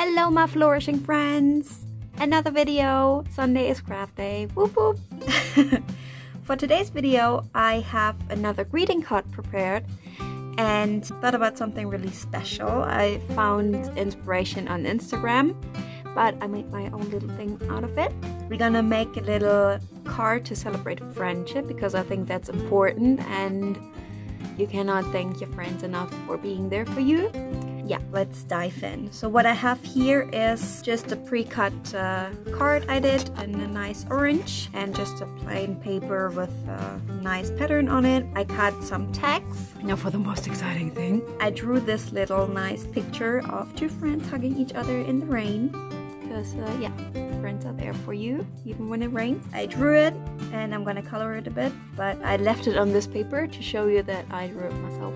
Hello my flourishing friends! Another video! Sunday is craft day. Whoop whoop! For today's video I have another greeting card prepared and thought about something really special. I found inspiration on Instagram, but I made my own little thing out of it. We're gonna make a little card to celebrate friendship because I think that's important and you cannot thank your friends enough for being there for you. Yeah, let's dive in. So what I have here is just a pre-cut card I did in a nice orange and just a plain paper with a nice pattern on it. I cut some tags. Now for the most exciting thing. I drew this little nice picture of two friends hugging each other in the rain. Because yeah, friends are there for you even when it rains. I drew it and I'm gonna color it a bit, but I left it on this paper to show you that I drew it myself.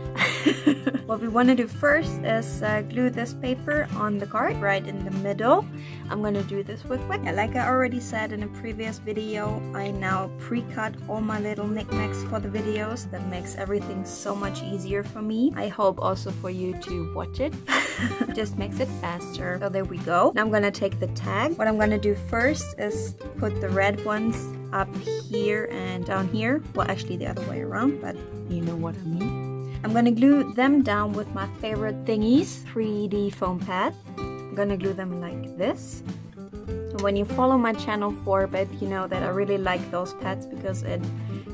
What we want to do first is glue this paper on the card right in the middle. I'm gonna do this with wax. Like I already said in a previous video, I now pre-cut all my little knickknacks for the videos. That makes everything so much easier for me. I hope also for you to watch it. Just makes it faster. So there we go. Now I'm gonna take the tag. What I'm gonna do first is put the red ones up here and down here. Well, actually the other way around, but you know what I mean. I'm gonna glue them down with my favorite thingies, 3D foam pad. I'm gonna glue them like this. And when you follow my channel for a bit, you know that I really like those pads because it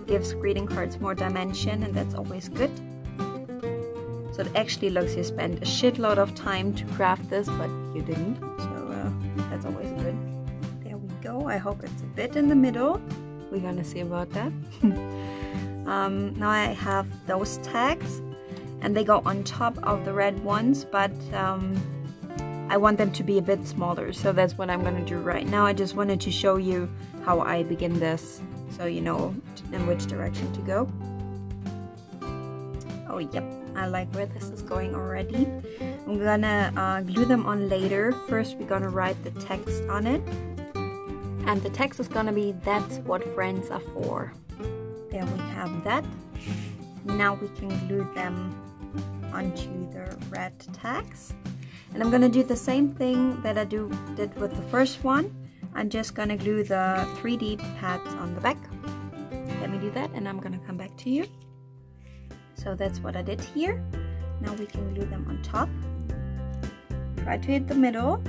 gives greeting cards more dimension and that's always good. So it actually looks you spent a shitload of time to craft this, but you didn't. So that's always good. There we go. I hope it's a bit in the middle. We're gonna see about that. Now I have those tags and they go on top of the red ones, but I want them to be a bit smaller, so that's what I'm gonna do right now. I just wanted to show you how I begin this so you know in which direction to go. Oh yep, I like where this is going already. I'm gonna glue them on later. First we're gonna write the text on it, and the text is gonna be "That's what friends are for." There we have that. Now we can glue them onto the red tags. And I'm gonna do the same thing that I did with the first one. I'm just gonna glue the 3D pads on the back. Let me do that and I'm gonna come back to you. So that's what I did here. Now we can glue them on top. Try to hit the middle.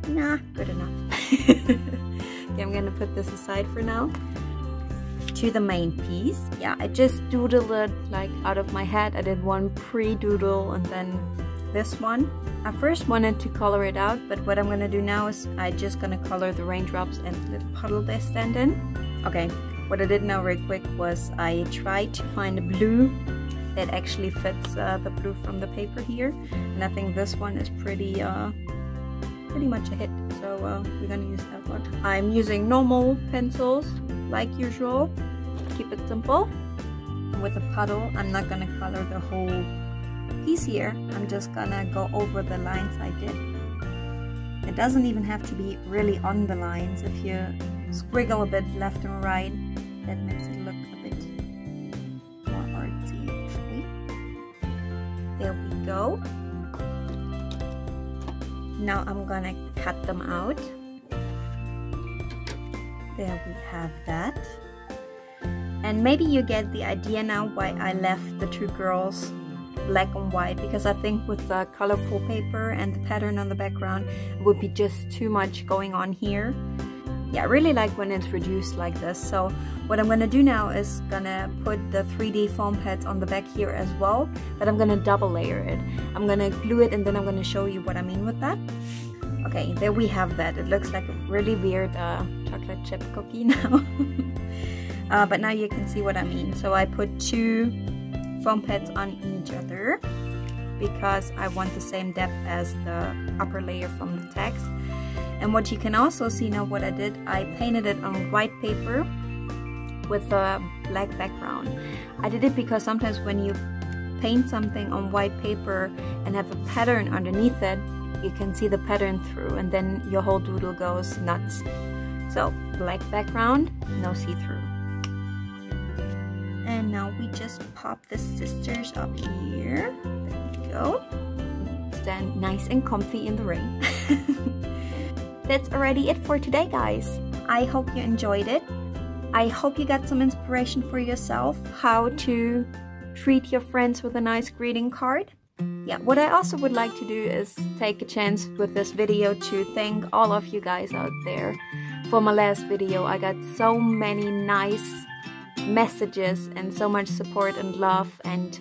Nah, good enough. Okay, I'm gonna put this aside for now. To the main piece. Yeah, I just doodled it like out of my head. I did one pre-doodle and then this one. I first wanted to color it out, but what I'm gonna do now is I'm just gonna color the raindrops and the little puddle they stand in. Okay, what I did now real quick was I tried to find a blue that actually fits the blue from the paper here, and I think this one is pretty much a hit, so we're gonna use that one. I'm using normal pencils like usual. Keep it simple. With a puddle, I'm not gonna color the whole piece here. I'm just gonna go over the lines I did. It doesn't even have to be really on the lines. If you squiggle a bit left and right, that makes it look a bit more artsy actually. There we go. Now I'm gonna cut them out. There we have that. And maybe you get the idea now why I left the two girls black and white, because I think with the colorful paper and the pattern on the background it would be just too much going on here. Yeah, I really like when it's reduced like this. So what I'm gonna do now is gonna put the 3D foam pads on the back here as well, but I'm gonna double layer it. I'm gonna glue it and then I'm gonna show you what I mean with that. Okay, there we have that. It looks like a really weird chocolate chip cookie now. But now you can see what I mean. So I put two foam pads on each other because I want the same depth as the upper layer from the text. And what you can also see now what I did, I painted it on white paper with a black background. I did it because sometimes when you paint something on white paper and have a pattern underneath it, you can see the pattern through and then your whole doodle goes nuts. So black background, no see-through. And now we just pop the sisters up here. There we go. stand nice and comfy in the rain. That's already it for today, guys. I hope you enjoyed it. I hope you got some inspiration for yourself how to treat your friends with a nice greeting card. Yeah, what I also would like to do is take a chance with this video to thank all of you guys out there. For my last video, I got so many nice messages and so much support and love, and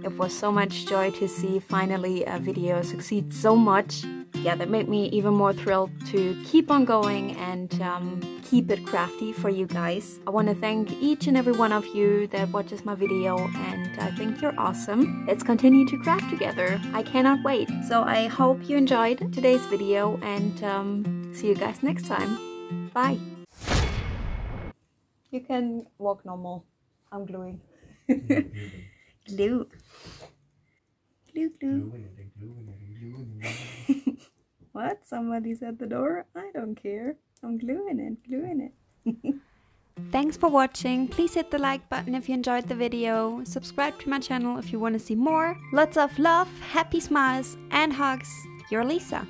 it was so much joy to see finally a video succeed so much. Yeah, that made me even more thrilled to keep on going and keep it crafty for you guys. I want to thank each and every one of you that watches my video, and I think you're awesome. Let's continue to craft together. I cannot wait. So I hope you enjoyed today's video, and see you guys next time. Bye. You can walk normal. I'm gluing. Glue. Glue, glue. What? Somebody's at the door? I don't care. I'm gluing it. Thanks for watching. Please hit the like button if you enjoyed the video. Subscribe to my channel if you want to see more. Lots of love, happy smiles and hugs. Your Lisa.